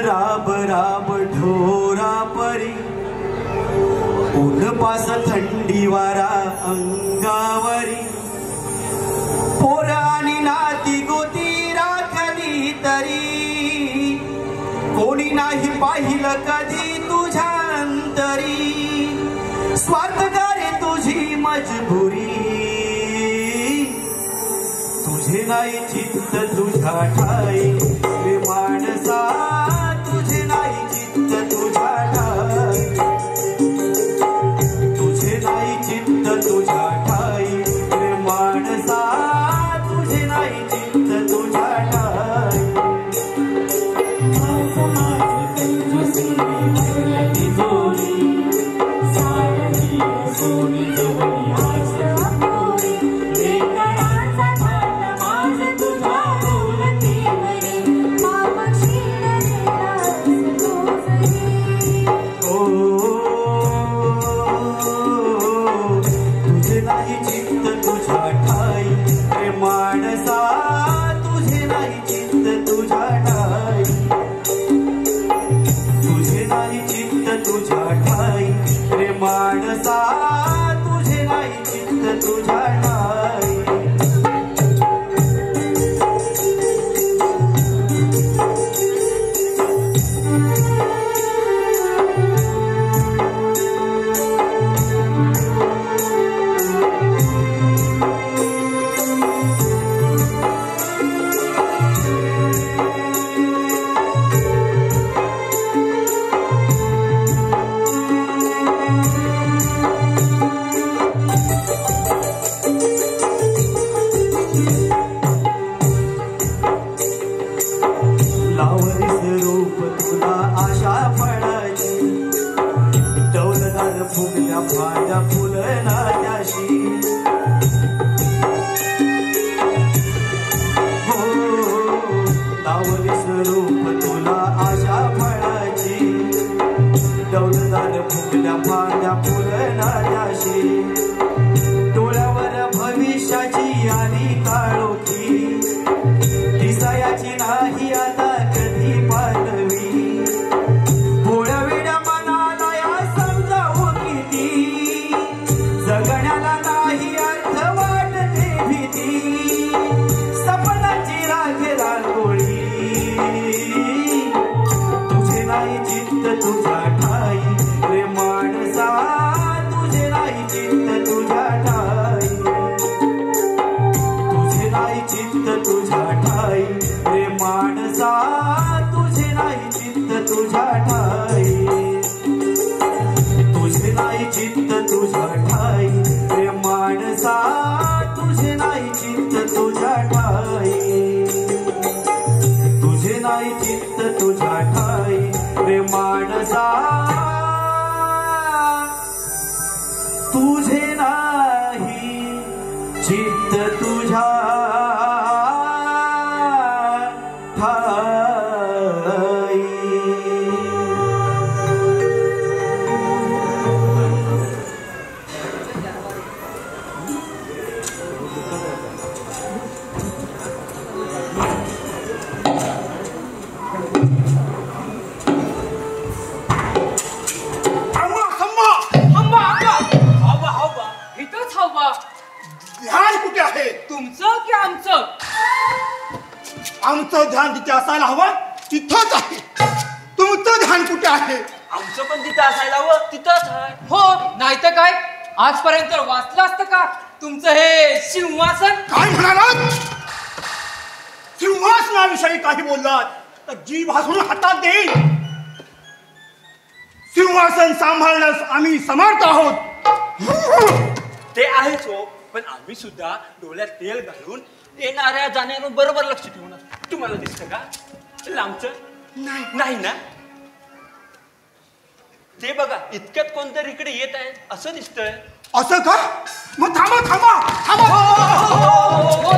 राब राब ढोरा परी ऊन पास थंडी वारा अंगावरी पोर आणि नाती गोती राखली तरी कोणी नाही पाहिलं कधी तुझ्या अंतरी स्वार्थकारे तुझी मजबुरी तुझे नाही चित्त तुझ्या ठाई रे माणसा तुझे नाही चित्त तुझ्या ठाई तुझे नाही चित्त तुझ्या ठाई रे माणसा तुझे नाही चित्त तुझ्या ठाई आमचं ध्यान तिथे असायला हवं तिथंच आहे. तुमचं ध्यान कुठे आहे? आमचं पण तिथं असायला हवं तिथंच आहे. हो नाही तर काय आजपर्यंत वाचलं असतं का तुमचं हे सिंहासन? काय म्हणालात? सिंहासनाविषयी काही बोललात तर जीभ हसून हातात देईल. सिंहासन सांभाळण्यास आम्ही समर्थ आहोत. ते आहेच हो, पण आम्ही सुद्धा डोळ्यात तेल घालून येणाऱ्या जाण्यावर बरोबर लक्ष ठेवून. तुम्हाला दिसतं का लांबचं? नाही ना. ते बघा इतक्यात कोणतरी इकडे येत आहे असं दिसतंय. असं का? मग थांबा थांबा थांबा.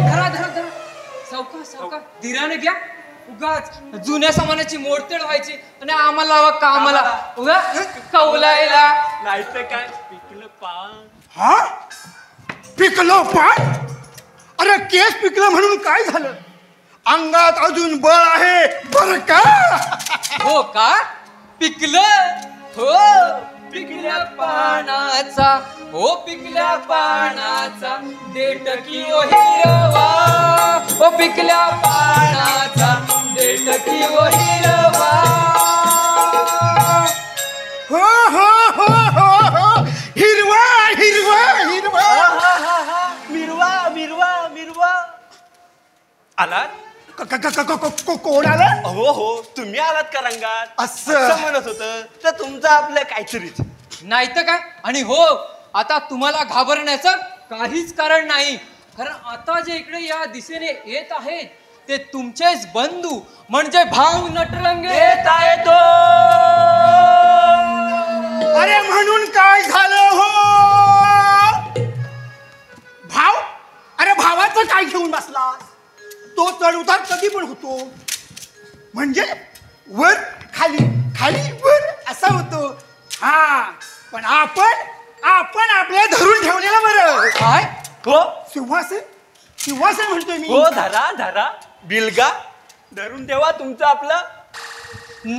धरा धरा धरा सावकाश सावकाश धीराने घ्या. उगाच जुन्या सामानाची मोडतेड व्हायची आणि आम्हाला लावा कामाला उगा कौलायला. नाही तर काय पिकलं पान. हा पिकलं पान? अरे केस पिकलं म्हणून काय झालं? अंगात अजून बळ आहे बर का. हो का पिकलं हो पिकल्या पानाचा हो पिकल्या पानाचा देठकी ओ हिरवा हो पिकल्या पानाचा देठकी ओ हिरवा. हो हो हो हो हो हिरवा हिरवा हिरवा. मिरवा मिरवा मिरवा. आलात? कोण आलं. हो हो तुम्ही आलात का रंगात. असं म्हणत होतं तर तुमचं आपलं काहीतरीच नाही तर काय. आणि हो आता तुम्हाला घाबरण्याचं काहीच कारण नाही, कारण आता जे इकडे या दिशेने येत आहेत ते तुमचेच बंधू म्हणजे भाऊ नटरंगे येत आहे तो. अरे म्हणून काय झालं हो भाव. अरे भावाचं काय घेऊन बसला. तो चढ उतार कधी पण होतो, म्हणजे वर खाली खाली वर असा होतो. हा पण आपण आपल्या धरून ठेवलेलं बरं. काय हो सिंहासन सिंहासन म्हणतोय मी. हो धरा धरा बिलगा धरून ठेवा तुमचं आपलं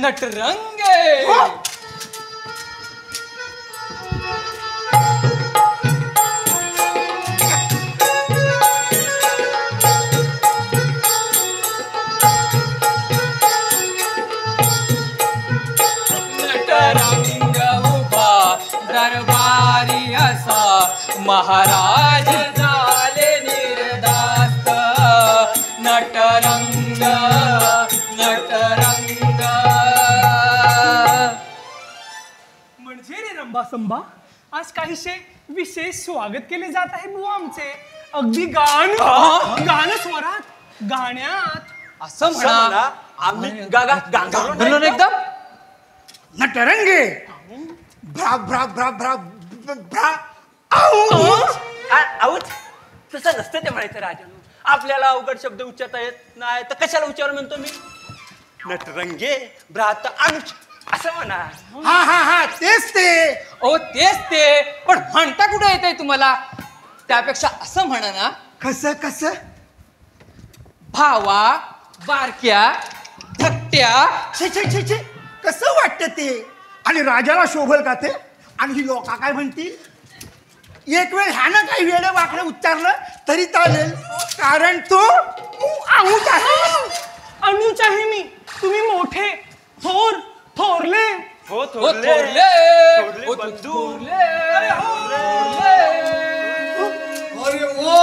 नटरंगे. हो. नटरंग उभा दरबारी असा महाराज झाले निर्धास्त. नटरंग नटरंग. म्हणजे रे रंबासंबा आज काहीसे विशेष स्वागत केले जात आहे बुवा आमचे. अगदी गाणं स्वरात गाण्यात असं म्हणा म्हणा. आम्ही गांगरलो म्हणून एकदम नटरंगे भ्रा भ्रा भ्रा भ्रा भ्रा. आऊ. आऊच तसं नसतं ते म्हणायचं राजानो. आपल्याला अवघड शब्द उच्चारता येत नाही तर कशाला उच्चार म्हणतो मी. नटरंगे भ्रात अनुच असं म्हणा. हा हा हा तेच ते. ओ तेच ते, पण म्हणता कुठे येतंय तुम्हाला. त्यापेक्षा असं म्हणा ना, कसं कसं. भावा बारक्या धकट्या. छे छे छे छे कसं वाटतं ते. आणि राजाला शोभल का ते. आणि ही लोक काय म्हणतील. एक वेळ ह्यानं काही वेळं वाकडं उच्चारलं तरी चालेल, कारण तो आऊच आहे. अनुच आहे मी. तुम्ही मोठे थोरले. हो ओ थोरले थोरले ओ बंधू. थोरले. अरे ओ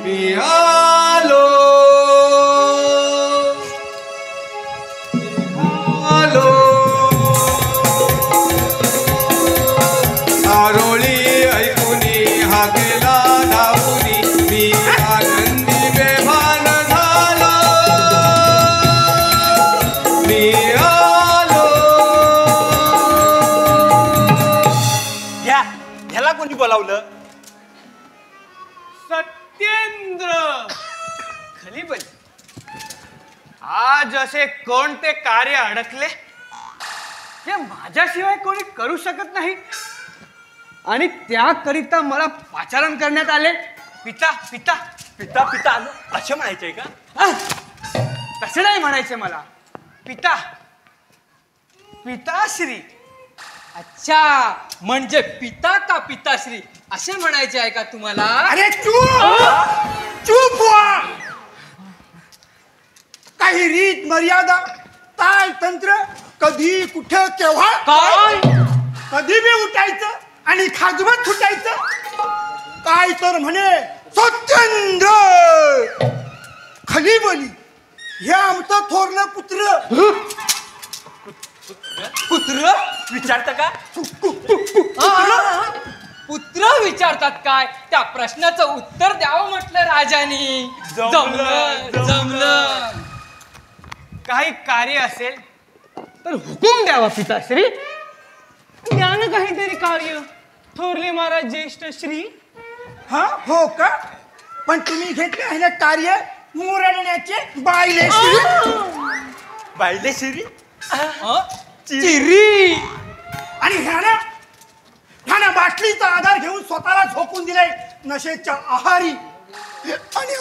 मी आलो आलो आरोळी ऐकुनी हाकेला धावुनी मी आनंदी बेभान झालो. मी आलो. ह्याला कोणी बोलावलं. सत्येंद्र खलीबल. आज असे कोणते कार्य अडकले जे माझ्याशिवाय कोणी करू शकत नाही, आणि त्याकरिता मला पाचारण करण्यात आले. पिता पिता पिता पिता आलो असं म्हणायचंय का. तसे नाही म्हणायचे मला. पिता पिताश्री. अच्छा म्हणजे पिता का पिताश्री असे म्हणायचे आहे का तुम्हाला. अरे चूप चूप व्हा. काही रीत मर्यादा ताल तंत्र कधी कुठं केव्हा काय कधी बी उठायचं आणि खाजवत फुटायचं. काय तर म्हणे सत्येंद्र खलीबली हे आमचं थोरलं पुत्र. पुत्र विचारता का. पुत्र विचारतात काय. त्या प्रश्नाचं उत्तर द्यावं म्हटलं राजानी. जमलं जमलं. काही कार्य असेल तर हुकूम द्यावा पिताश्री. द्या ना काहीतरी कार्य. थोरले महाराज ज्येष्ठ श्री. हा हो का. पण तुम्ही घेतले आहे ना कार्य मुरडण्याचे बायलेश्वरी. बायले शिरी. चिरी. आणि ह्यानं बाटलीचा आधार घेऊन स्वतःला झोपून दिले नशेच्या आहारी. आणि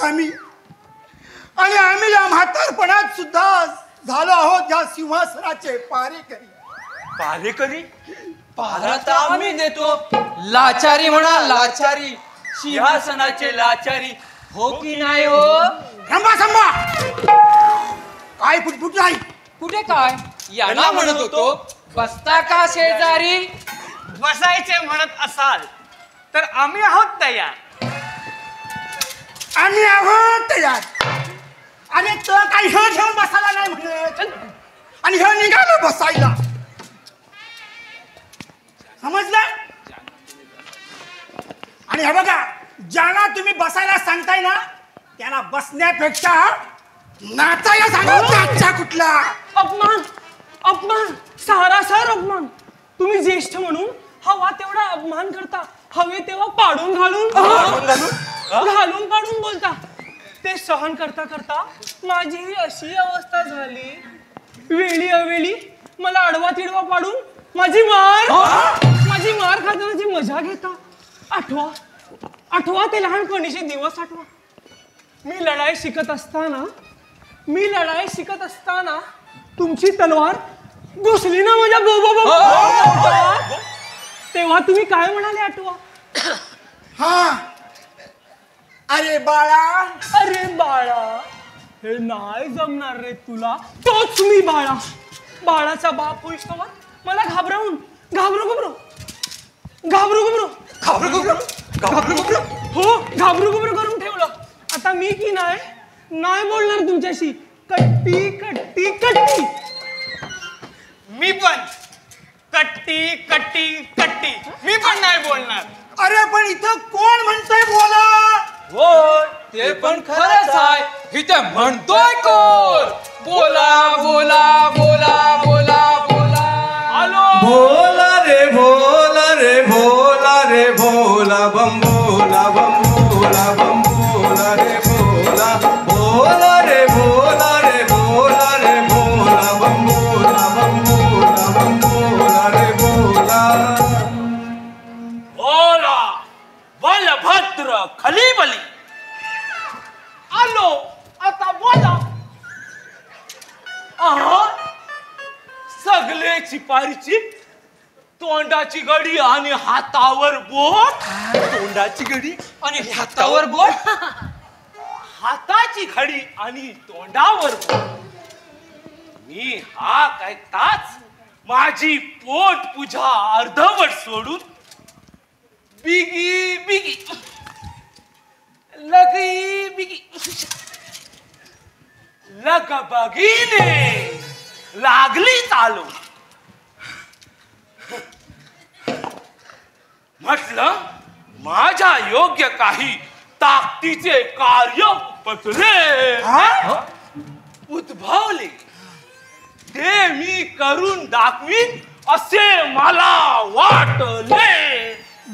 आम्ही या म्हातारपणात सुद्धा झालो आहोत या सिंहासनाचे पारेकरी. पारेकरी पारा तर आम्ही देतो. लाचारी म्हणा लाचारी, सिंहासनाचे लाचारी हो की नाही हो? थांबा काय फुटफुट नाही. कुठे काय यांना म्हणत होतो बसता का शेजारी. बसायचे म्हणत असाल तर आम्ही आहोत तयार. आम्ही आहोत तयार. अरे तर काही हे घेऊन बसायला नाही म्हणत आणि हे निघालं बसायला. समजलं. आणि हे बघा, ज्यांना तुम्ही बसायला सांगताय ना त्यांना बसण्यापेक्षा नाचायला सांगा. नाचा कुठला अपमान अपमान सारासार अपमान. तुम्ही ज्येष्ठ म्हणून हवा तेवढा अपमान करता. हवे तेव्हा पाडून घालून पाडून बोलता. ते सहन करता करता माझी अशी अवस्था झाली. वेळी अवेळी मला आडवा तिडवा पाडून माझी मार खातानाची मजा घेता. आठवा ते लहानपणीचे दिवस आठवा. मी लढाई शिकत असताना तुमची तलवार घुसली ना माझ्या बोबा. तेव्हा तुम्ही काय म्हणाले आठवा. हा. अरे बाळा हे नाही जमणार रे तुला. तोच मी बाळाचा बाप होईस का मला घाबरू करून ठेवलं. आता मी की नाही बोलणार तुमच्याशी. कट्टी. मी पण कट्टी मी पण नाही बोलणार. अरे पण इथं कोण म्हणतंय बोला. हो ते पण खरंच आहे. इथे म्हणतोय कोण. बोला बोला बोला बोला बोला. हॅलो. भोला रे भोला रे भोला रे भोला बम भोला बम भोला रे भोला. भोला रे भोला रे भोला रे भोला बम भोला रे भोला. बोला बलभद्र खलीबली. आलो आता बोला. सगळे चिपारीची तोंडाची घडी आणि हातावर बोट. तोंडाची घडी आणि हातावर बोल. हाताची घडी आणि तोंडावर बोट. मी हा काय ताच माझी पोट पूजा अर्धवट सोडून बिगी लगबगीने लागली चालू. म्हटलं माझ्या योग्य काही ताकदीचे कार्य उद्भवले. ते मी करून दाखवीन असे मला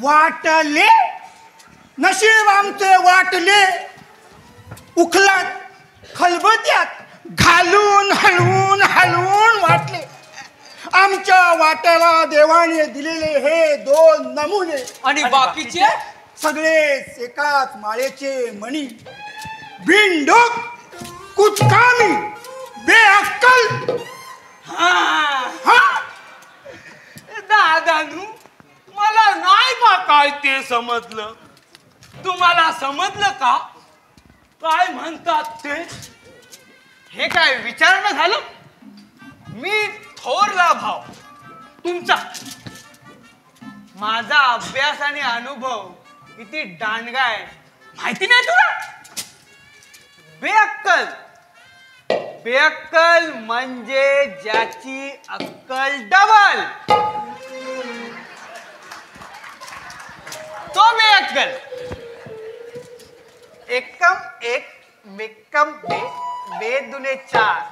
वाटले. नशीब आमचे वाटले. उखलात खलबत्यात घालून हलवून वाटले. आमच्या वाट्याला देवाने दिलेले हे 2 नमुने आणि बाकीचे सगळेच एकाच माळेचे मणी. बिनडोक कुचकामी बेअक्कल. दादानू मला नाही का काय ते समजलं. तुम्हाला समजलं का काय म्हणतात ते. हे काय विचारणं झालं. मी थोरला भाव तुमचा. माझा अभ्यास आणि अनुभव किती दांडगा आहे माहिती नाही तुला. बेअक्कल म्हणजे ज्याची अक्कल डबल. तो बेअक्कल. एकम एक बेकम बे बे दुने 4.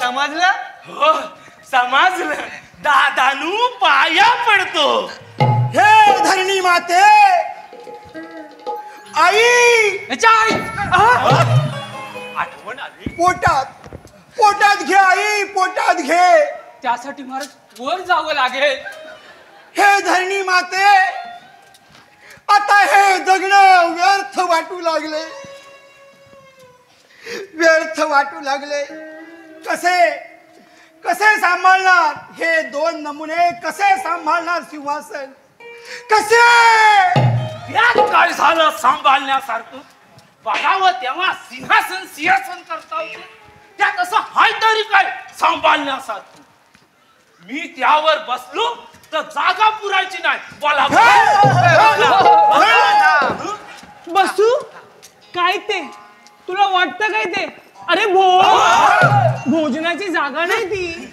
समजलं. हो समजलं. दादानू पाया पडतो. हे धरणी माते आई. आठवण आली. पोटात घे आई. पोटात घे. त्यासाठी महाराज वर जावं लागेल. हे धरणी माते आता हे जगणं व्यर्थ वाटू लागले, व्यर्थ वाटू लागले. कसे कसे सांभाळणार हे दोन नमुने, कसे सांभाळणार सिंहासन, कसे? यात काय झालं सांभाळण्यासारखं? बघावं तेव्हा सिंहासन सिंहासन करता होते, त्यात असं हाय तरी काय सांभाळण्यासारखं? मी त्यावर बसलो तर जागा पुरायची नाही. बोला बसू काय ते? तुला वाटतं काय ते? अरे भोजनाची जागा नाही ती.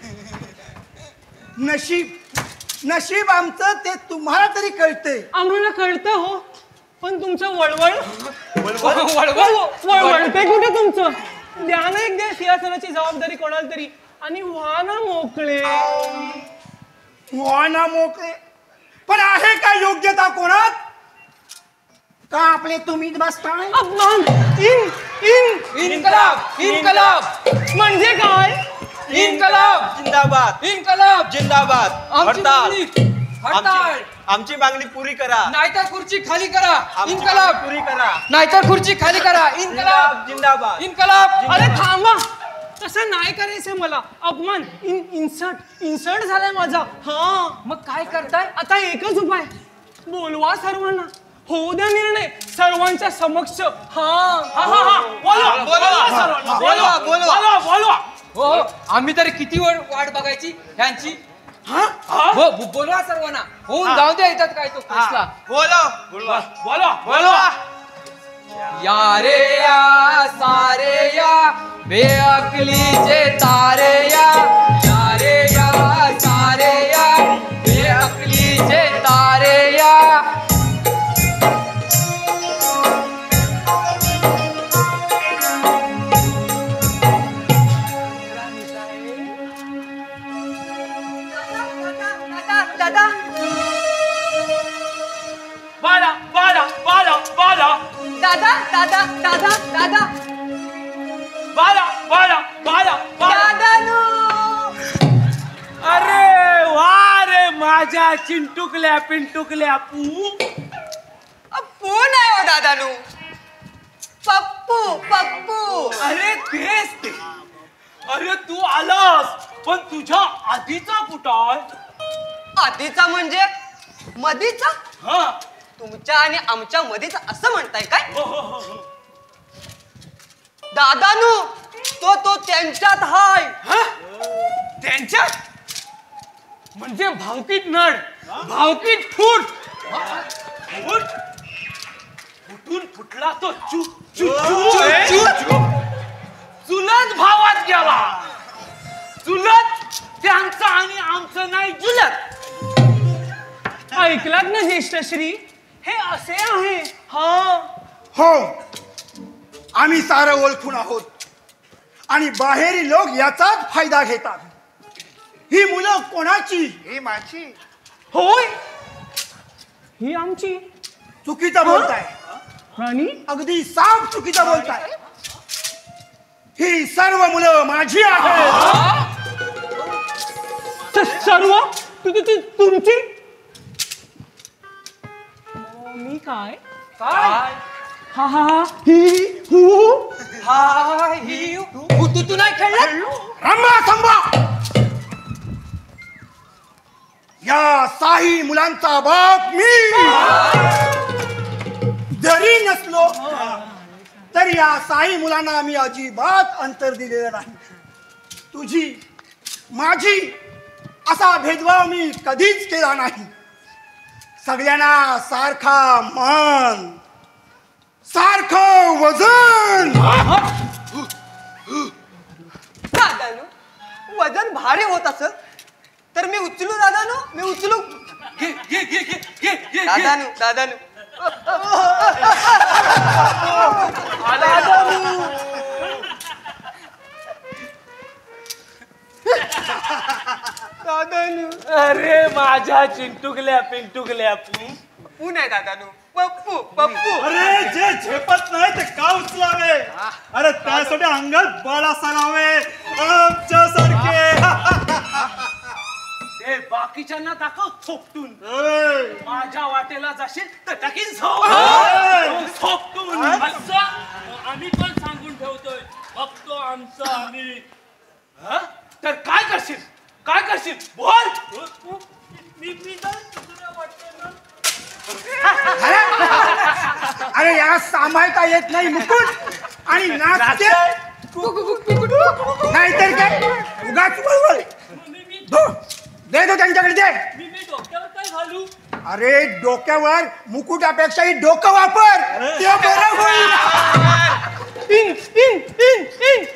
नशीब नशीब आमचं ते तुम्हाला तरी कळते. आम्हाला कळतं हो, पण तुमचं वळवळ वळवळ वळते कुठे तुमचं? द्या ना एक द्या सिंहासनाची जबाबदारी कोणाला तरी आणि व्हा ना मोकळे. हो ना मोकळे, पण आहे का योग्यता कोणात? का आपले तुम्हीच बसताय? अपमान. इन्कलाब इन्कलाब म्हणजे काय? इन्कलाब जिंदाबाद इन्कलाब जिंदाबाद. आमची हडताळ मागणी हडताळ. आमची मागणी पुरी करा. नाहीतर खुर्ची खाली करा. आमची इन्कलाब मागणी पुरी करा. नाहीतर खुर्ची खाली करा. इन्कलाब जिंदाबाद. इन्कलाब. अरे थांबा, तसं नाही करायचं मला. अपमान इन्सर्ट झालाय माझा. हा मग काय करताय? आता एकच उपाय, बोलवा सर्वांना, होऊ द्या निर्णय सर्वांच्या समक्ष. बोलवा. हो आम्ही तर किती वेळ वाट बघायची ह्यांची. हो बोलवा सर्वांना, होऊन जाऊ द्या. येतात काय तो फैसला. बोलवा. या रे या सारे या बेअकलीचे तारे या. या रे या सारे या बेअकलीचे तारे या. दादा दादा दादा दादा दादा दादानू. अरे वा रे माझ्या चिंटुकल्या पिंटुकल्या पप्पू नाही हो दादानू, पप्पू पप्पू. अरे तेच ते. अरे तू आलास, पण तुझ्या आधीचा कुठं? आधीचा म्हणजे मधीचा? हा. तुमच्या आणि आमच्या मधीचा असं म्हणताय काय? हो. दादानू तो त्यांच्यात हाय. त्यांच्यात म्हणजे भावकीत नड, भावकीत फूट. फुटून फुटला तो चुलत भावात गेला. चुलत त्यांचं आणि आमचं नाही जुलत. ऐकलात ना ज्येष्ठश्री, हे असे आहे. हा हो, आम्ही सारं ओळखून आहोत आणि बाहेरील लोक याचाच फायदा घेतात. ही मुलं कोणाची? ही माझी. होय, ही आमची. चुकीचं बोलताय, आणि अगदी साफ चुकीचं बोलताय. ही सर्व मुलं माझी आहेत. सर्व तुमची? मी काय काय? हा ही हू हा ही तू नाही खेळला? रंबा संबा, या साही मुलांचा बाप मी. जरी नसलो तरी या साई मुलांना मी अजिबात अंतर दिलेलं नाही. तुझी माझी असा भेदभाव मी कधीच केला नाही. सगळ्यांना सारखा मान, सारखं वजन. दादानू वजन भारी होत असत तर मी उचलू. दादानू मी उचलू. दादानू दादानू दादानू. अरे माझ्या चिंटुकल्या पिंटुकल्या पप्पू नाही दादानू, पप्पू पप्पू. अरे जे झेपत नाही ते का उचलावे? अरे त्यासाठी अंगात बळ असावे आमच्यासारखे. ते बाकीच्यांना दाखव थोपटून. ए, माझ्या वाटेला जाशील तर टाकीन थोपटून. असं आम्ही पण सांगून ठेवतोय, बघतो आमचं आम्ही. हा? तर काय करशील? काय करशील? बोल. मी तर दुसऱ्या वाटेला अरे याला सांभाळता येत नाही मुकुट आणि नाचते नाहीतर काय उगाच वळवळ. दे दो त्यांच्याकडे दे. मी डोक्यावर काय घालू? अरे डोक्यावर मुकुटापेक्षाही डोकं वापर, ते बरं होईल.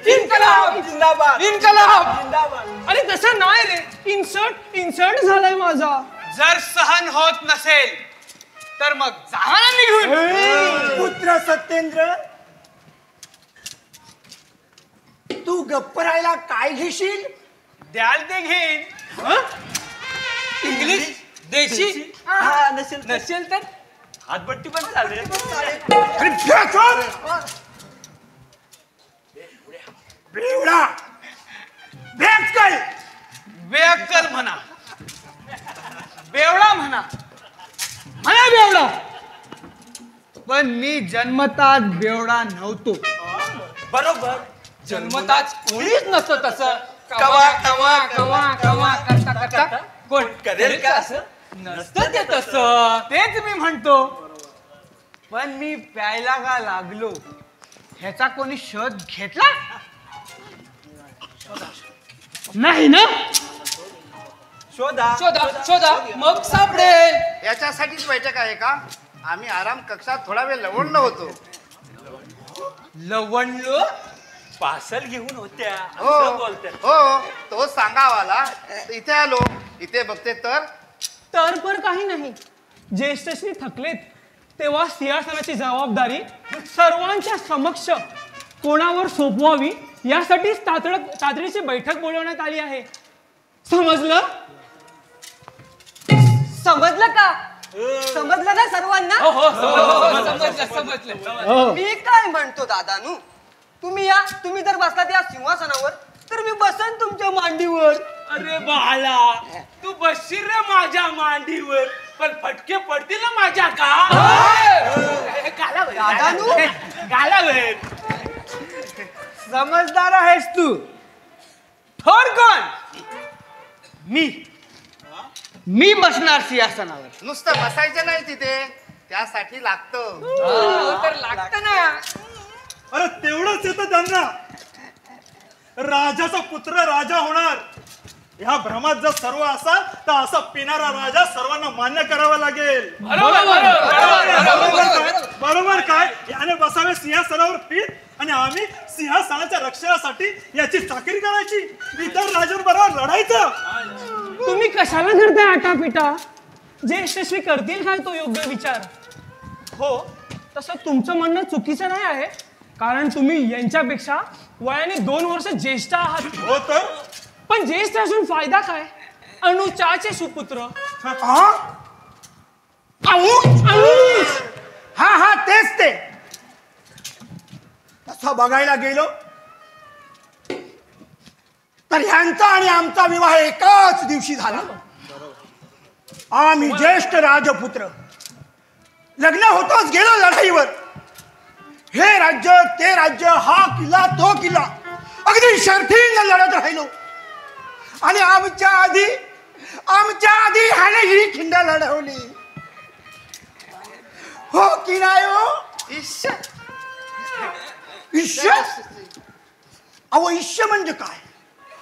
इन्कलाब जिंदाबाद इन्कलाब. जिंदाबाद. अरे तसं नाही रे, इन्सर्ट झालाय माझा. जर सहन होत नसेल तर मग जा ना निघून. पुत्र सत्येंद्र, तू गप्प राहायला काय घेशील? द्याल ते घेईन. इंग्लिश देशी हा नसेल नसेल तर हातबट्टी पण चालेल. अरे बेचोर! बेवडा बेअक्कल. बेअक्कल म्हणा, बेवडा म्हणा, म्हणा बेवडा, पण मी जन्मतात बेवडा नव्हतो. बरोबर. जन्मताच कोणीच नसतं तसं. कवा कवा कवा कवा करता करता कोण करेल का असं? नसतं ते तसं. तेच मी म्हणतो. पण मी प्यायला का लागलो ह्याचा कोणी शोध घेतला नाही ना? शोधा शोधा शोधा मग सापडेल. याच्यासाठीच बैठक आहे का? आम्ही आराम कक्षात थोडा वेळ लवणलो होतो. लवणलो पार्सल घेऊन होत्या हो असं बोलत्या. हो, तो सांगावाला. इथे आलो, इथे बघते तर पर काही नाही. ज्येष्ठश्री थकलेत तेव्हा सिंहासनाची जबाबदारी सर्वांच्या समक्ष कोणावर सोपवावी यासाठीच तातडीची बैठक बोलवण्यात आली आहे. समजलं? समजलं का? समजलं ना सर्वांना? हो हो समजलं समजलं. मी काय म्हणतो दादानू, तुम्ही जर बसलात या सिंहासनावर तर मी बसन तुमच्या मांडीवर. अरे बाला, तू बसशील रे माझ्या मांडीवर, पण फटके पडतील ना माझ्या दादानू? गालावर. समजदार आहेस तू. थोर कोण? मी बसणार सिंहासनावर. नुसतं बसायचं नाही तिथे, त्यासाठी लागतं. तर लागतं ना. अरे तेवढंच येतं त्यांना. राजाचा पुत्र राजा होणार ह्या भ्रमात जर सर्व असाल तर असा पिणारा राजा सर्वांना मान्य करावा लागेल. बरोबर काय? याने बसावे सिंहासनावर पीठ आणि आम्ही सिंहासनाच्या रक्षणासाठी याची चाकरी करायची. इतर राजांबरोबर लढायचं. तुम्ही कशाला करताय आटापिटा? ज्येष्ठश्री करतील काय तो योग्य विचार. हो, तसं तुमचं म्हणणं चुकीचं नाही आहे, कारण तुम्ही यांच्यापेक्षा वयाने 2 वर्ष ज्येष्ठ आहात. हो तर पण ज्येष्ठ असून फायदा काय? अनुचाचे सुपुत्र. हा तेच ते. तसं बघायला गेलो तर ह्यांचा आणि आमचा विवाह एकाच दिवशी झाला. आम्ही ज्येष्ठ राजपुत्र लग्न होतच गेलो लढाईवर. हे राज्य ते राज्य, हा किल्ला तो किल्ला, अगदी शर्थीने लढत राहिलो. आणि आमच्या आधी ह्याने ही खिंड लढवली. हो की नाही हो? ईश्य ईश्य? अहो ईश्य म्हणजे काय?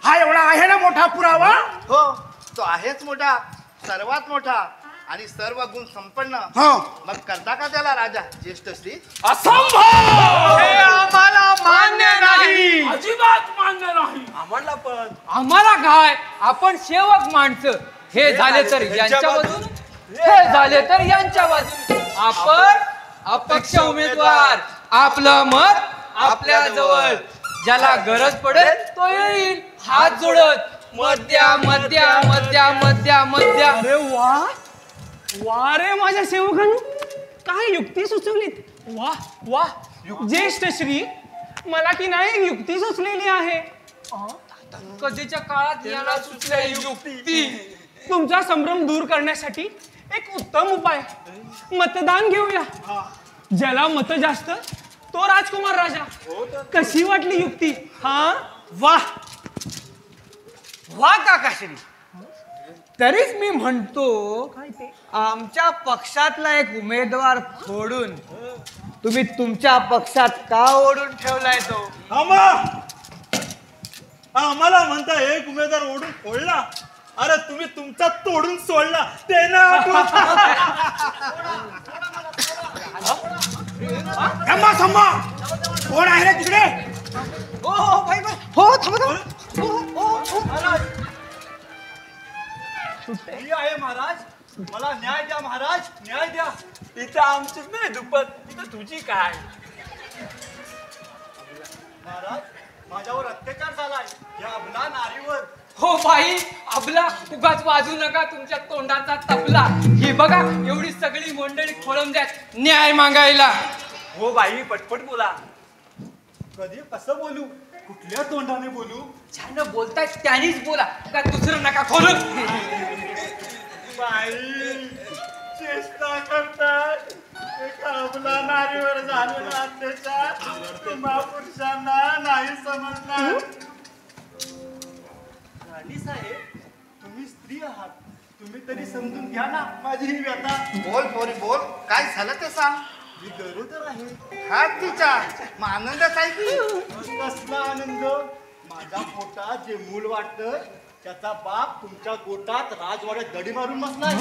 हा एवढा आहे ना मोठा पुरावा. हो, तो आहेच मोठा, सर्वात मोठा आणि सर्व गुण संपन्न. मग करता का त्याला राजा ज्येष्ठश्री? असंभव. हे आम्हाला मान्य नाही. अजिबात मान्य नाही. आम्हाला पण आम्हाला काय? आपण सेवक माणसं. हे झाले तर यांच्या बाजून, हे झाले तर यांच्या बाजून. आपण अपक्ष उमेदवार. आपलं मत आपल्या जवळ. ज्याला गरज पडेल तो येईल हात जोडत. मध्या मध्या मध्या मध्या मध्या. अरे वा रे माझ्या सेवकांनो, काय युक्ती सुचवलीत. वा ज्येष्ठ श्री, मला की नाही युक्ती सुचलेली आहे. कधीच्या काळात याला सुचल्या युक्ती. तुमचा संभ्रम दूर करण्यासाठी एक उत्तम उपाय, मतदान घेऊया. ज्याला मत जास्त तो राजकुमार राजा. कशी वाटली युक्ती? हा, वाह वाह काकाश्री. तरीच मी म्हणतो आमच्या पक्षातला एक उमेदवार फोडून तुम्ही तुमच्या पक्षात का ओढून ठेवलाय तो? आम्हाला म्हणता एक उमेदवार ओढून फोडला. अरे तुम्ही तुमचा तोडून सोडला ते ना आठवत. थांबा कोण आहे रे तिकडे? हो भाई भाई हो थांबा थांबा. मी आहे महाराज, मला न्याय द्या महाराज, न्याय द्या. इथं आमचीच नाही दुप्पट, इथं तुझी काय? महाराज माझ्यावर अत्याचार झालाय या अबला नारीवर. हो बाई, अबला उगाच वाजू नका तुमच्या तोंडाचा तबला. ही बघा एवढी सगळी मंडळी खोळून द्यात न्याय मागायला. हो बाई, पटपट बोला. कधी कसं बोलू, कुठल्या तोंडाने बोलू? ज्यानं बोलताय त्यानीच बोला, का दुसरं नका खोलून. बाई चेष्टा करतात. एका अबला नारीवर झालेला अत्याचार महापुरुषांना नाही समजणार. राणी साहेब, तुम्ही स्त्री आहात, तुम्ही तरी समजून घ्या ना माझी ही व्यथा. बोल पोरी बोल, काय झालं ते सांग. मी गरोदर आहे. हात तिच्या मग आनंदच आहे की. कसला आनंद. माझ्या पोटात जे मूल वाटतं त्याचा बाप तुमच्या गोटात राजवाड्यात दडी मारून बसलाय.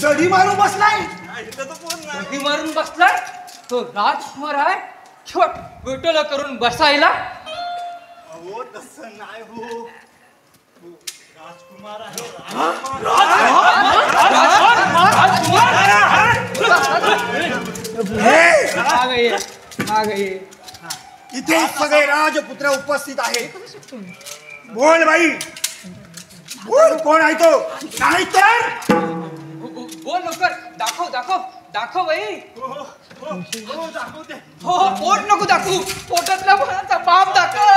दडी मारून बसलाय? दडी मारून बसलाय? तो राजकुमार आहे छोट गोटला करून बसायला. अहो तसं नाही हो, राजकुमार आहे. इथे सगळे राजपुत्र उपस्थित आहेत. बोल बाई, बोल कोण आहे तो? नाही तर बोल लवकर, दाखव दाखव दाखव बाई. दाखवते. हो पोट नको दाखवू, पोटातल्या मुलाचा बाप दाखव.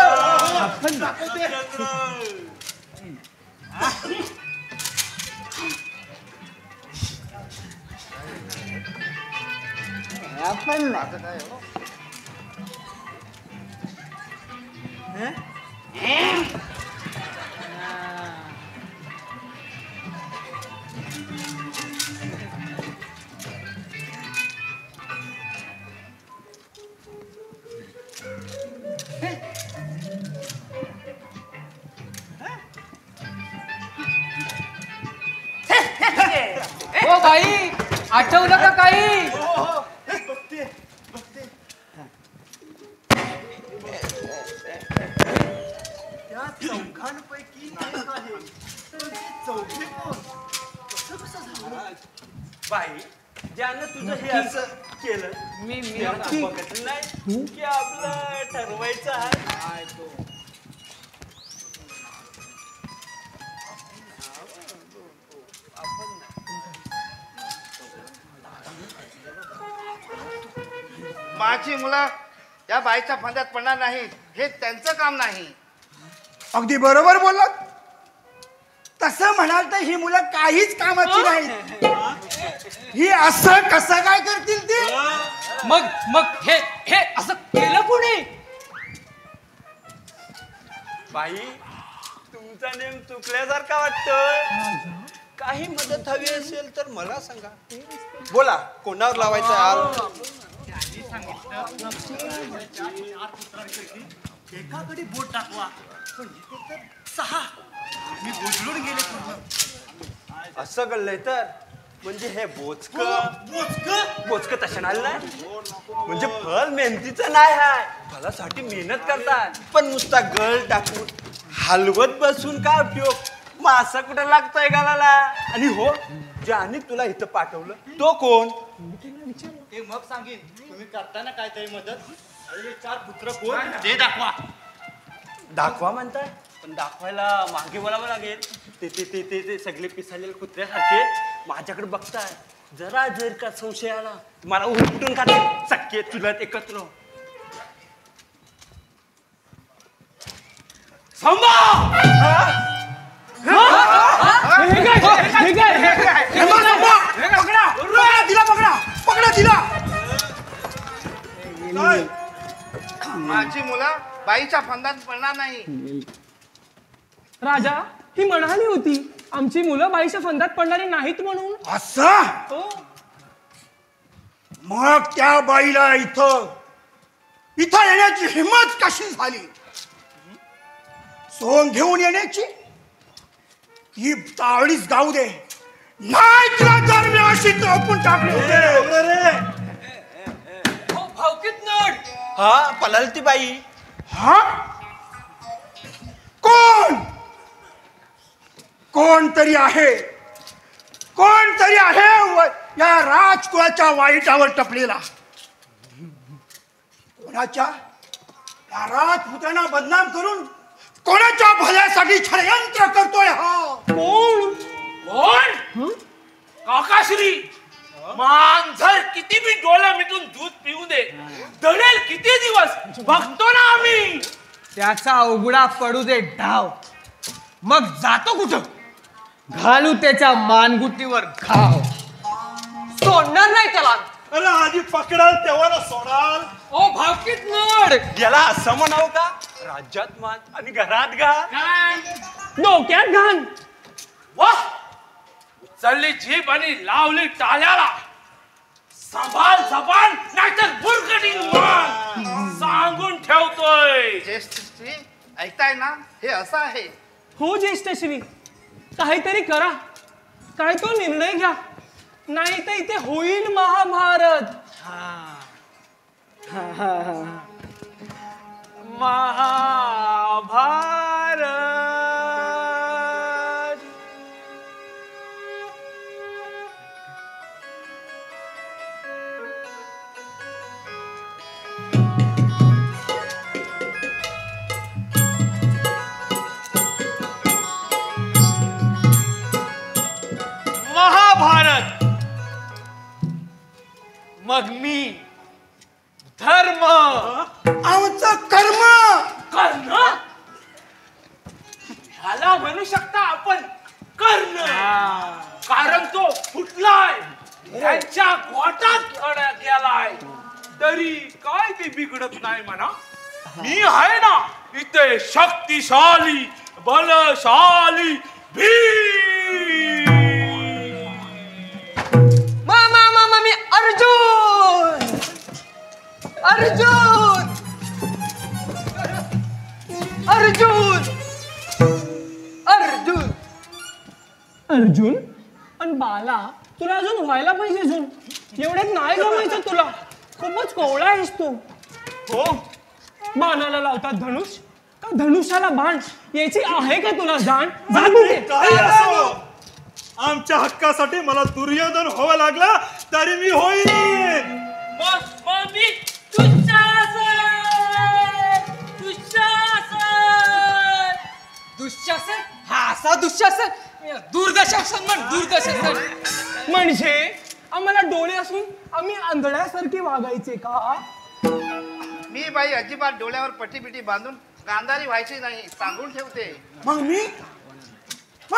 हो बाई, आठवलं का काही? बघते बघते. त्या चौघांपैकी एक आहे. तर ते चौघे कोण? कसं झालं? बाई, ज्यानं तुझं हे असं केलं मी त्याला बघत नाही की आपलं ठरवायचं आहे. माझी मुलं या बाईच्या फांद्यात पडणार नाहीत, हे त्यांचं काम नाही. अगदी बरोबर बोललात. तसं म्हणाल तर ही मुलं काहीच कामाची नाहीत. ही असं कसं काय करतील ती? मग मग हे हे असं केलं कोणी? बाई, तुमचा नेम चुकल्यासारखा वाटतोय. काही मदत हवी असेल तर मला सांगा. बोला, कोणावर लावायचं हाल? एकाकडे बोट दाखवा, पण इथे तर 6. मी गोजलून गेले पूर्ण. असं घडलंय तर म्हणजे हे बोचक तशा नाही, म्हणजे फळ मेहनतीचं नाही आहे. फळासाठी मेहनत करतात, पण नुसता गळ टाकून हलवत बसून काय उपयोग? मासा कुठं लागतोय गालाला? आणि हो, ज्याने तुला इथं पाठवलं तो कोण? ते मग सांगेन. तुम्ही करताना काय तरी मदत. अरे 4 पुत्र कोण ते दाखवा. दाखवा म्हणताय, पण दाखवायला मागे बोलावं लागेल. ते ते ते ते ते सगळे पिसालेले कुत्र्यासारखे माझ्याकडे बघताय. जरा जर का संशय आला मला उपटून खाते सख्खे चुलत एकत्र. संभा! माझी मुलं बाईच्या फंदात पडणार नाही. राजा ही म्हणाली होती आमची मुलं बाईच्या फंदात पडणारी नाहीत म्हणून. असं हो. मग त्या बाईला इथं येण्याची हिंमत कशी झाली? सोंग घेऊन येण्याची? ही तावडीच गाऊ दे, नाही तिला जर मी अशी चौकून टाकले होते. भावकीत नड. हा पलालती बाई. हा कोण तरी आहे या राजकुळाच्या वाईटावर टपलेला. कोणाच्या? या राजपुतांना बदनाम करून कोणाच्या भल्यासाठी षडयंत्र करतोय हा? कोण? काकाश्री मांजर किती बी डोळ्या मिटून दूध पिऊ दे, दळेल किती दिवस बघतो ना आम्ही. त्याचा उघडा पडू दे डाव, मग जातो कुठं? घालू त्याच्या मानगुटीवर घाव. सोडणार नाही त्याला. अरे आधी पकडाल तेव्हा ना सोडाल. ओ भावकीत नड. याला असं म्हणावं का? राज्यात मान आणि घरात घाण, डोक्यात घाण. वाह, चढली जीभ आणि लावली टाळ्याला. सांभाळ जबान नाहीतर बुरकटी मान. सांगून ठेवतोय. ज्येष्ठ स्त्री ऐकताय ना, हे असं आहे. हो ज्येष्ठश्री, काहीतरी करा, काय तो निर्णय घ्या, नाही तर इथे होईल महाभारत. महाभारत. महाभारत. मग मी धर्म, आमचं कर्म. कर्ण ह्याला म्हणू शकता आपण कर्ण, कारण तो फुटलाय, त्यांच्या गोटात गेलाय. तरी काय ते बिघडत नाही म्हणा. मी आहे ना इथे शक्तिशाली बलशाली भीम. मामा मी अर्जुन. अर्जुन अर्जुन अर्जुन अर्जुन आणि बाला, तुला अजून व्हायला पाहिजे अजून. एवढ्यात नाही जमायचं तुला. खूपच कोवळा आहेस तू. हो, बाणाला लावतात धनुष का धनुष्याला बाण याची आहे का तुला जाण? जा तिथे. काही असो, आमच्या हक्कासाठी मला दुर्योधन व्हावं लागला तरी मी होईन. दुःशासन. हा असा दुःशासन. दूरदशासन म्हण, दूरदशासन. म्हणजे आम्हाला डोळे असून आम्ही आंधळ्यासारखे वागायचे का? मी बाई अजिबात डोळ्यावर पट्टी बांधून गांधारी व्हायची नाही, सांगून ठेवते. मग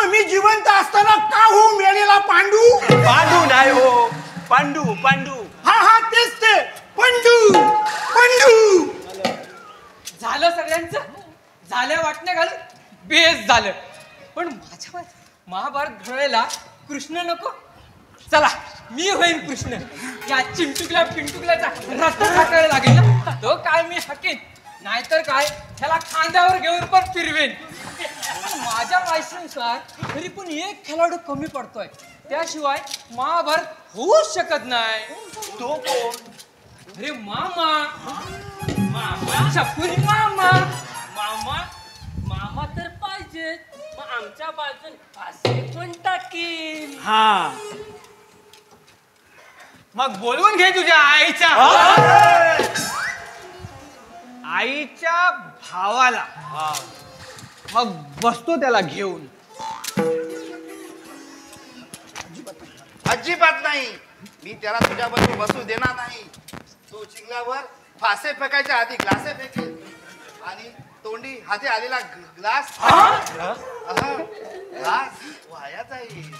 मी जिवंत असताना का होऊ मेलेला पांडू? पांडू नाही हो, पांडू. हा तेच ते पंडू. झालं सगळ्यांचं. झाल्या वाटण्या घालून बेस झालं. पण माझ्या महाभारत घडवायला कृष्ण नको. चला मी होईन कृष्ण. या पिंटुकल्याचा रथ हाकायला लागेल ना, तो काय मी हाकेन, नाहीतर काय त्याला खांद्यावर घेऊन पण फिरवेन. माझ्या माहितीनुसार तरी पण एक खेळाडू कमी पडतोय, त्याशिवाय महाभारत होऊच शकत नाही. तो कोण? अरे मामा. शकुनी मामा. मामा तर पाहिजे, मग आमच्या बाजून फासे पण टाकील. हा, मग बोलवून घे तुझ्या आईच्या भावाला. मग बसतो त्याला घेऊन. अजिबात नाही, मी त्याला तुझ्याबरोबर बसू देणार नाही. तू चिखलावर फासे फेकायच्या आधी ग्लासे फेकेल आणि तोंडी हाती आलेला ग्लास ग्लास वाया जाईल.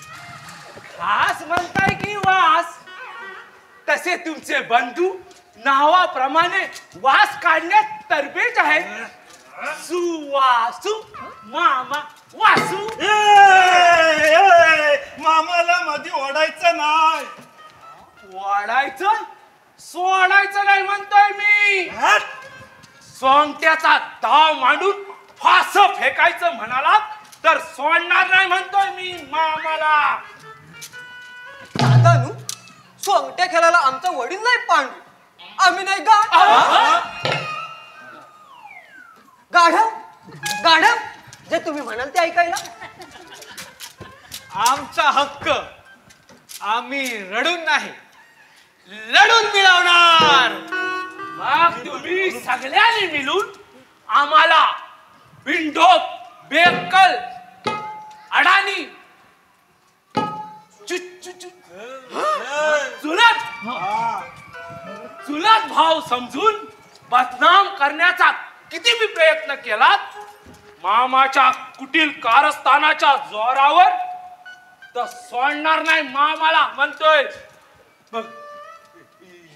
घास म्हणताय की वास? तसे तुमचे बंधू नावाप्रमाणे वास काढण्यात तरबेज आहेत. सुवासू मामा वासू. मामाला मध्ये ओढायचं नाही. वाढायचं सोडायचं नाही म्हणतोय मी. सोंगट्याचा धाव मांडून फास फेकायचं म्हणाला तर सोडणार नाही म्हणतोय मी मामाला. दादानू सोंगट्या खेळायला आमचा वडील नाही पांडू, आम्ही नाही गाढव गाढव जे तुम्ही म्हणाल ते ऐकायला. आमचा हक्क आम्ही रडून नाही लढून मिळवणार. मग तुम्ही सगळ्यांनी मिळून आम्हाला बिंडोक बेकल अडाणी चुलत भाव समजून बदनाम करण्याचा किती बी प्रयत्न केलात मामाच्या कुटील कारस्थानाच्या जोरावर तर सोडणार नाही मामाला म्हणतोय.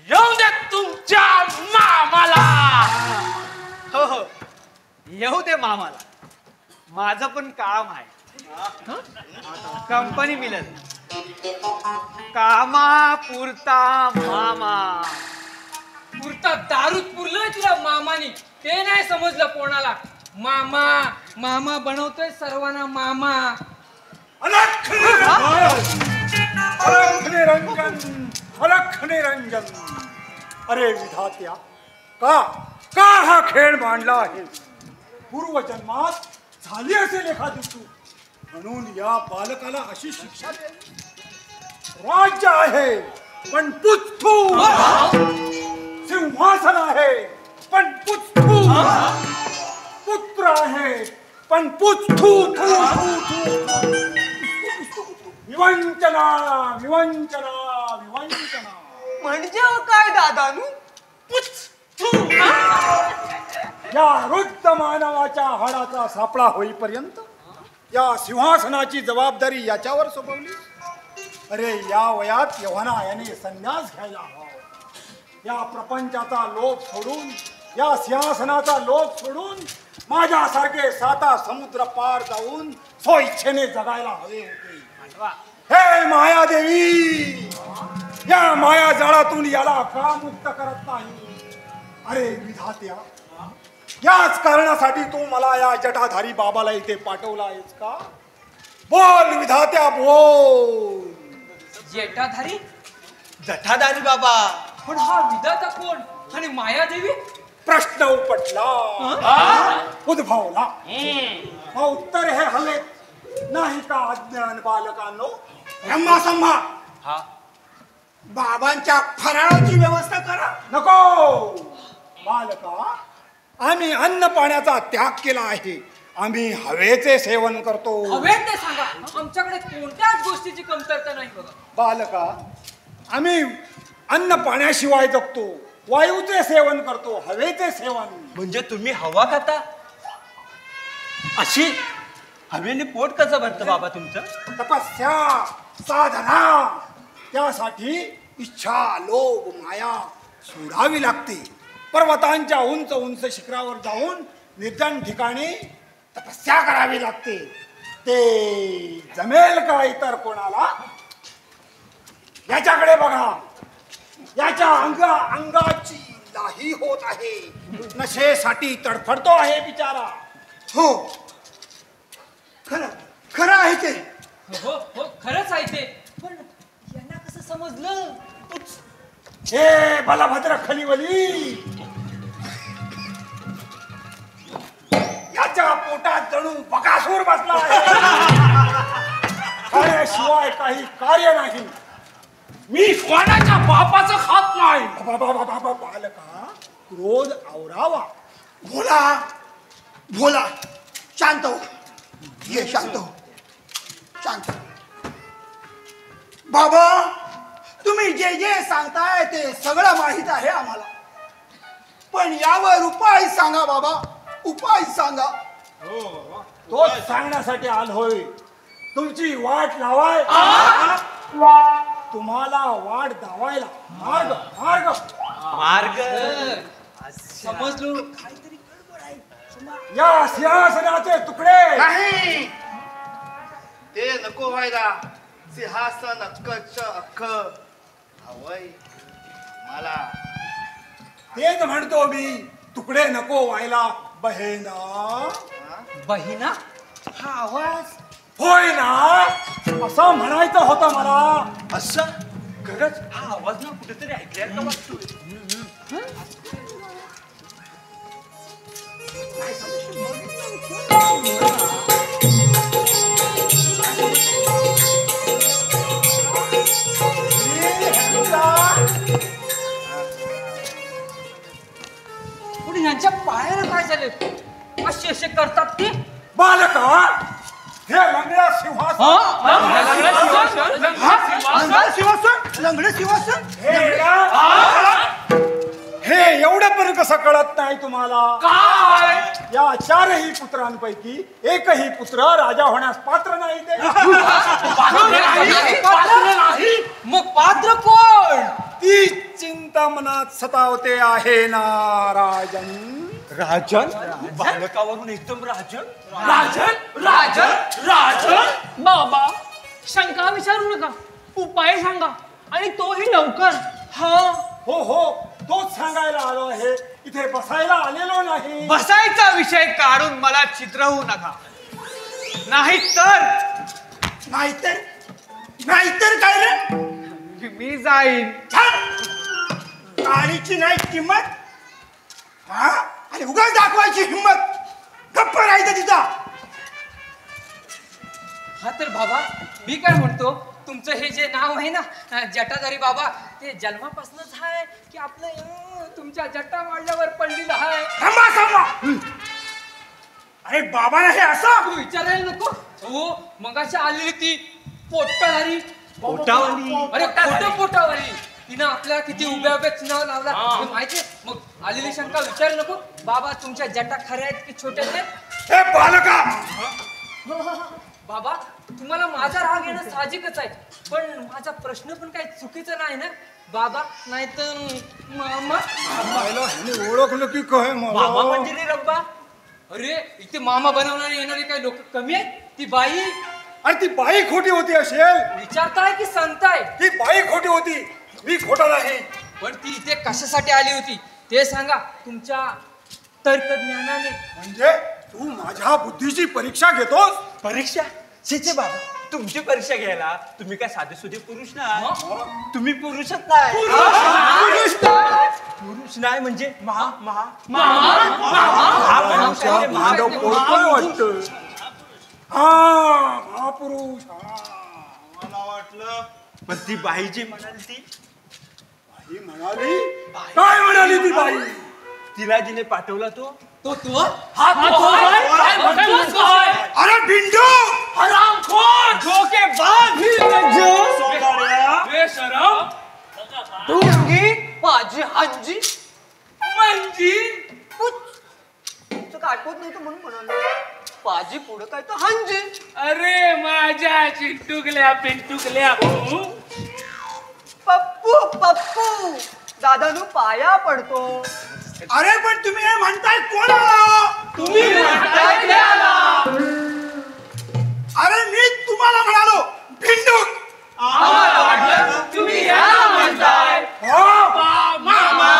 येऊ दे तुमच्या मामाला. हो हो येऊ दे मामाला. माझं पण काम आहे. कंपनी मिळत कामा पुरता मामा. पुरता दारूत पुरलोय तुला मामानी, ते नाही समजलं कोणाला. मामा मामा बनवतोय सर्वांना मामा. अलख निरंजन. अरे विधात्या, का हा खेळ मांडला आहे? पूर्वजन्मात झाली असेल एखादी चूक म्हणून या बालकाला अशी शिक्षा द्यावी. राज्य आहे पण पुच्थू, सिंहासन आहे पण पुच्थू, पुत्र आहे पण पुच्थू. विवंचना विवंचना विवंचना. म्हणजे काय दादानू? या वृद्ध मानवाच्या हाडाचा सापळा होईपर्यंत या सिंहासनाची जबाबदारी याच्यावर सोपवली. अरे या वयात यव्हाना याने संन्यास घ्यायला हवा. या प्रपंचाचा लोभ सोडून, या सिंहासनाचा लोभ सोडून माझ्यासारखे 7 समुद्र पार जाऊन स्वइच्छेने जगायला हवे होते. हे मायादेवी, या माया जाळातून याला का मुक्त करत नाही? अरे विधात्या, याच कारणासाठी तू मला या जटाधारी बाबाला इथे पाठवला आहेस का? बोल विधात्या बोल. जेठाधारी जठाधारी बाबा. पण हा विधाता कोण आणि मायादेवी? प्रश्न उपटला, उद्भवला. उत्तर हे हवेत नाही का अज्ञान बालकांनो? ब्रह्मासंभा, बाबांच्या फराळाची व्यवस्था करा. नको बालका, आम्ही अन्न पाण्याचा त्याग केला आहे. आम्ही हवेचे सेवन करतो. हवेत ते सांगा, आमच्याकडे कोणत्याच गोष्टीची कमतरता नाही बघा. बालका, आम्ही अन्न पाण्याशिवाय जगतो, वायूचे सेवन करतो, हवेचे सेवन. म्हणजे तुम्ही हवा खाता? अशी हवेने पोट कसं भरतं बाबा तुमचं? तपस्या, साधना, त्यासाठी इच्छा, लोभ, माया सोडावी लागते. पर्वतांच्या उंच उंच शिखरावर जाऊन निर्जन ठिकाणी तपस्या करावी लागते. ते जमेल का इतर कोणाला? याच्याकडे बघा, याच्या अंगाची लाही होत आहे. नशेसाठी तडफडतो आहे बिचारा. हो, खरं आहे ते. हो हो खरंच आहे ते. पण यांना कसं समजलं? हे बलभद्र खलिवली, याच्या पोटात जणू बकासूर बसला आहे. खाण्याशिवाय काही कार्य नाही. मी कोणाच्या बापाचं खात नाही. बालका, क्रोध आवरावा. भोला भोला, शांत हो. ये शांत हो, शांत. बाबा, तुम्ही जे जे सांगताय ते सगळं माहित आहे आम्हाला, पण यावर उपाय सांगा बाबा. उपाय सांगा. तोच सांगण्यासाठी आलोय. तुमची वाट लावाय, तुम्हाला वाट दावायला मार्ग मार्ग मार्ग समजलो. या सिंहासनाचे तुकडे नाही, ते नको व्हायला. सिंहासन अख्खच अख्ख हवंय मला. तेच म्हणतो मी, तुकडे नको व्हायला बहिणा. बहिणा हा आवाज होय ना, असं म्हणायचं होतं मला. असं खरंच हा आवाज ना कुठेतरी ऐकल्यासारखा वाटतोय. पुढे यांच्या पायाला काय झाले? असे असे करतात ते. बालका, हे लंगड्या सिंहासन, लंगडे सिंहासन. हे एवढं पण कसं कळत नाही तुम्हाला? काय या चारही पुत्रांपैकी एकही पुत्र राजा होण्यास पात्र नाही. ते मग पात्र कोण? ती चिंता मनात सतावते आहे ना राजन. राजन बालकावरून एकदम राजन. राजन राजन राजन. बाबा, शंका विचारू नका, उपाय सांगा, आणि तोही लवकर. हा हो हो, तोच सांगायला आलो आहे. इथे बसायला आलेलो नाही. बसायचा विषय काढून मला चित्रवू नका. नाहीतर नाहीतर काय रे? मी जाईन. काळीची नाही किंमत, हा, आणि उगाच दाखवायची हिंमत. गप्प राहायचं तिचा. हा तर बाबा, मी काय म्हणतो, तुमचं हे जे नाव आहे ना जटाधारी बाबा, ते जन्मापासूनच आहे की आपलं तुमच्या जटा वाढल्यावर पडलेलं आहे? थांबा. अरे बाबा हे असं तू विचारायला नको. हो, मगाशी आलेली ती पोटाधारी. पोटावाली. अरे पोटावाली. तिनं आपल्याला किती उभ्या नाव लावला हे माहितीये. मग आलेली शंका विचारू नको. बाबा, तुमच्या जटा खऱ्या आहेत की छोट्या आहेत? हे बालका, बाबा, तुम्हाला माझा राग येणं साहजिकच आहे, पण माझा प्रश्न पण काही चुकीचा नाही ना बाबा? नाहीतर मामा. ओळखलं की काय मामा म्हणजे रे रब्बा. अरे, इथे मामा बनवणारे येणारे काही लोक कमी आहेत? ती बाई. अरे ती बाई खोटी होती असेल. विचारताय की सांगताय? ती बाई खोटी होती, मी खोटा नाही. पण ती इथे कशासाठी आली होती ते सांगा. तुमच्या तर्कज्ञानाने. म्हणजे तू माझ्या बुद्धीची परीक्षा घेतोस? परीक्षा? छे बाबा, तुमची परीक्षा घ्यायला तुम्ही काय साधे सुधे पुरुष ना? तुम्ही पुरुषच नाही. पुरुष नाही म्हणजे वाटत. हा, महापुरुष. मला वाटलं, पण ती बाई जी म्हणाली ती म्हणाली काय? म्हणाली ती बाई? तिला जिने पाठवला तो अरे बिंडू, हरामखोर, धोकेबाज, बेशरम, ढोंगी, पाजी हांजी, मंजी. तुमचं काय आठवत नव्हतं म्हणून म्हणालो. पाजी पुढं काय तर हांजी. अरे माझ्या चिंटुकल्या पिंटुकल्या पप्पू दादानू पाया पडतो. अरे पण तुम्ही हे म्हणताय कोणाला? तुम्ही म्हणताय त्याला. अरे मी तुम्हाला म्हणालो भिंडूक. आम्हाला वाटलं तुम्ही याला म्हणताय. मामा, माफ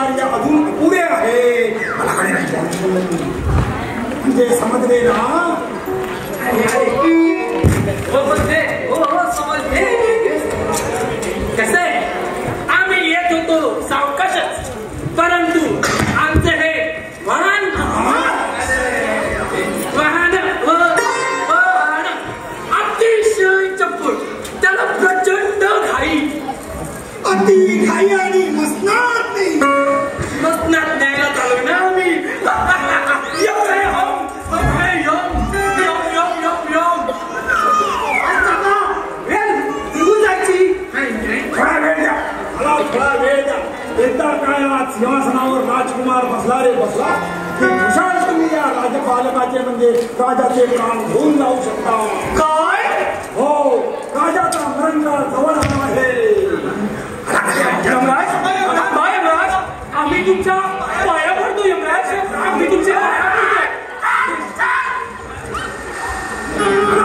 कार्य अजून पुढे आहे. म्हणजे समजले ना? कसं आहे, आम्ही येत होतो सावकाशच, परंतु आमचं हे वाहन अतिशय चप्पट, त्याला प्रचंड घाई. अति घाई आणि मसनात नाही. मसनात न्यायला चालू ना आम्ही. एकदा काय सिंहासनावर राजकुमार बसला रे बसला की खुशाल तुम्ही या राजपालकाचे म्हणजे राजाचे काम घेऊन जाऊ शकता. काय? हो, राजाचा मरणकाळ जवळ आला आहे. यमराज, यमराज, आम्ही तुमच्या पाया पडतो यमराज, आम्ही तुमच्या पाया पडतो.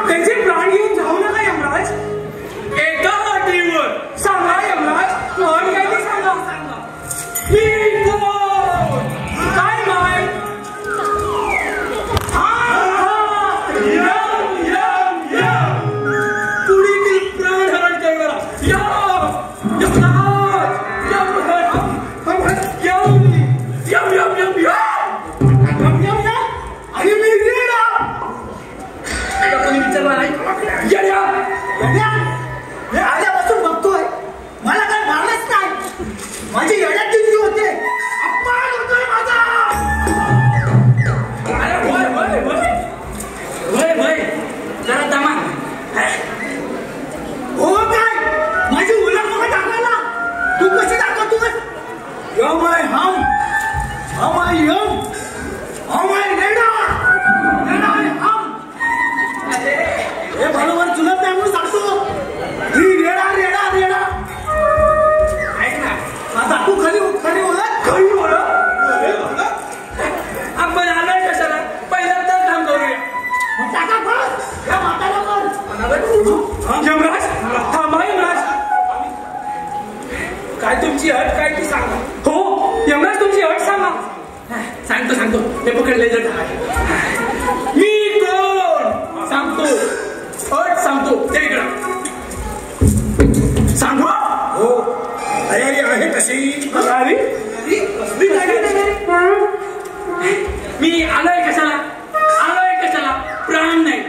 त्यांचे प्राण घेऊन जाऊ नका यमराज. एका अटीवर. सांगा यमराज, कोण काय ते सांगा. मी कोण? काय माय? पुढील प्राणहरण करणारा यम, यमराज, आणि मी गेला. कोणी विचारला नाही. मी आल्यापासून बघतोय, मला काय मारलंच नाही. माझी येण्यात दिवशी होते, अपमान होतोय माझा. अरे वय जरा दमा. हो काय, माझी उलट मग दाखवायला तू कशी दाखवतोस? यम आहे हम, हम आहे यम, हम आहे रेडा, रेडा आहे हम. हे बरोबर चुलत नाही म्हणून सांगतो. ही रेडा रेडा रेडा. ऐक ना, आता तू खाली खाली ओळख, खाली ओळख. आपण आलोय कशाला? पहिला तर काम करूया. मग टाका बस या म्हाताला कर. यमराज, थांबा यमराज. काय तुमची अट काय ती सांगा. हो यमराज, तुमची अट सांगा. सांगतो ते पकडले जर मी कोण सांगतो. अट सांगतो ते इकडं सांगू. हो, तयारी आहे कशी? तयारी? मी आलोय कशाला? प्राण नाही.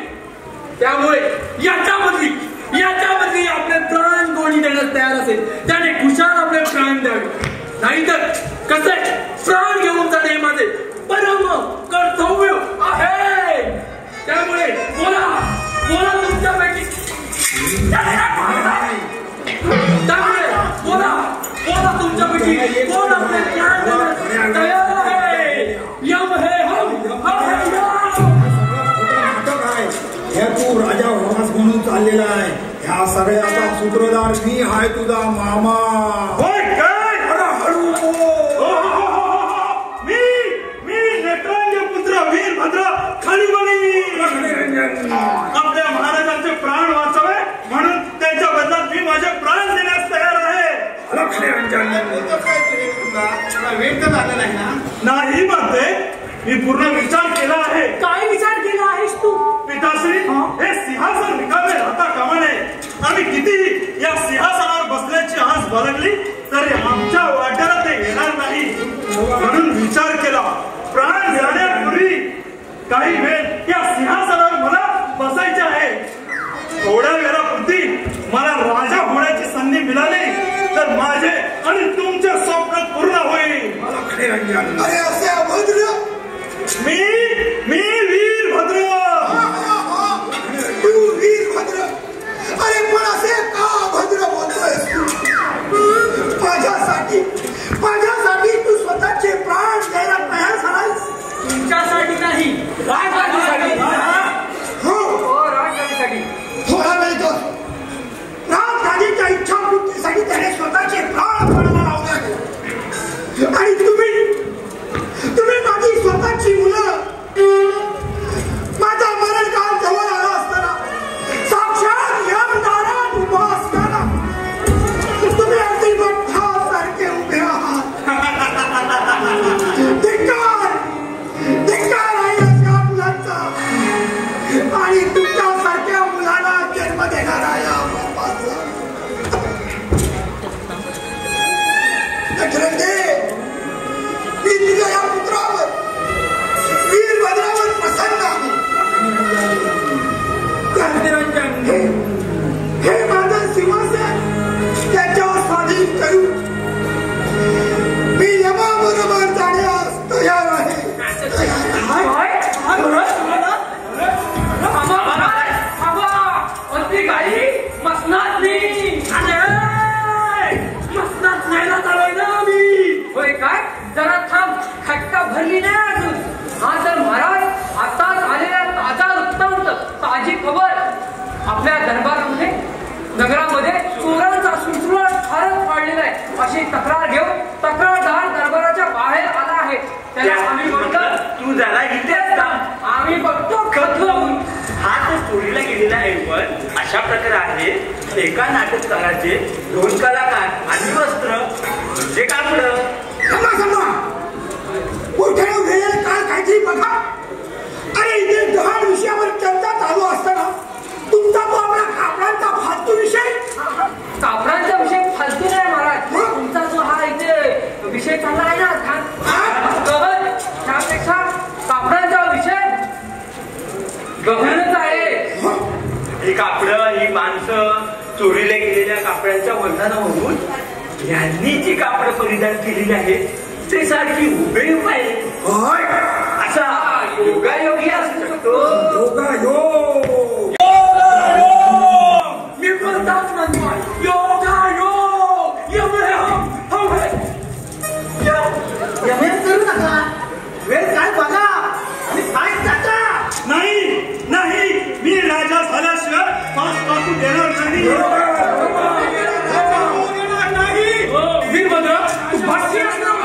त्यामुळे याच्या बदली आपले प्राण कोणी देण्यास तयार असेल त्याने खुशाल आपले प्राण द्यावे. नाहीतर कसं प्राण घेऊन जाणे माझे परम कर्तव्य आहे. त्यामुळे बोला तुमच्यापैकी. त्यामुळे बोला तुमच्यापैकी कोण आपले प्राण देण्यास तयार आहे. यम हे हम, हे तू राजा व्हावास म्हणून चाललेला आहे. ह्या सगळ्याचा सूत्रधार मी आहे, तुझा मामा. नेत्रांचे पुत्र वीरभद्र खलिबली. आपल्या महाराजांचे प्राण वाचावे म्हणून त्यांच्या बदलात मी माझे प्राण देण्यास तयार आहे. वेट तर झालं नाही ना? नाही म्हणते, मी पूर्ण विचार केला आहे. काय विचार केला आहेस तू? पिताश्री, हे सिंहासन रिकामे राहता कामा नये. आम्ही कितीही या सिंहासनावर बसण्याची आस बाळगली तरी आमच्या वाट्याला ते येणार नाही. म्हणून विचार केला, प्राण जाण्यापूर्वी काही वेळ या सिंहासनावर मला बसायचे आहे. थोड्या वेळापुरती मला राजा होण्याची संधी मिळाली तर माझे आणि तुमचे स्वप्न पूर्ण होईल. अरे असे अभद्र, मी वीरभद्र. तू वीरभद्र? अरे पण असे का अभद्र बोलतोयस तू? माझ्यासाठी तू स्वतःचे प्राण द्यायला तयार झालास? तुमच्यासाठी नाही, राजगादीसाठी. हो, राजगादीसाठी. थोडा वेळ तर राजगादीच्या इच्छापूर्तीसाठी त्याने स्वतःचे प्राण पणाला लावले. आणि तुम्ही माझी स्वतःची मुलं आणि तुमच्यासारख्या मुलाला जन्म देणारा या बापाचा मी तुझ्या या पुत्रावर वीरभद्रावर प्रसन्न आहे. हे माझं सिंहासन त्याच्यावर स्वाधीन करू मी यमाबरोबर जाण्यास तयार आहे. काय जरा थांब खट्टा भरली नाही अजून. हा तर महाराज आताच आलेला ताजा वृत्तांत ताजी खबर आपल्या दरबारामध्ये नगरामध्ये चोरांचा सुळसुळाट फारच वाढलेला आहे अशी तक्रार घेऊन तक्रारदार दरबाराच्या बाहेर आला आहे. त्याला आम्ही म्हटलं तू जरा इथेच थांब. आम्ही बघतो खतलवून हा तो चोरीला गेलेला ऐवज अशा प्रकारे आहे. एका नाटककाराचे 2 कलाकार आणि वस्त्र म्हणजे कापड. मोठ्या वेळेला काल काहीतरी बघा. अरे इथे गहाण विषयावर चर्चा चालू असताना तुमचा तो आपला कापडांचा फालतू विषय. कापडांचा विषय फालतू नाही महाराज. तुमचा जो हा इथे विषय चालला आहे ना त्यापेक्षा कापडांचा विषय गहनच आहे. ही कापडं ही माणसं चोरीला गेलेल्या कापडांच्या वजनावरून यांनी जी कापडं परिधान केलेली आहेत ते सारखी हुबेहूब आहे. असा योगायोगी असू शकतो. मी म्हणताच म्हणतोय योगायोग यमेन करू नका. वेळ काय बघा आणि काय टाका. नाही नाही मी राजा झाल्याशिवाय पाच टाकू देणार नाही. वीरभद्र तू भाषी असणार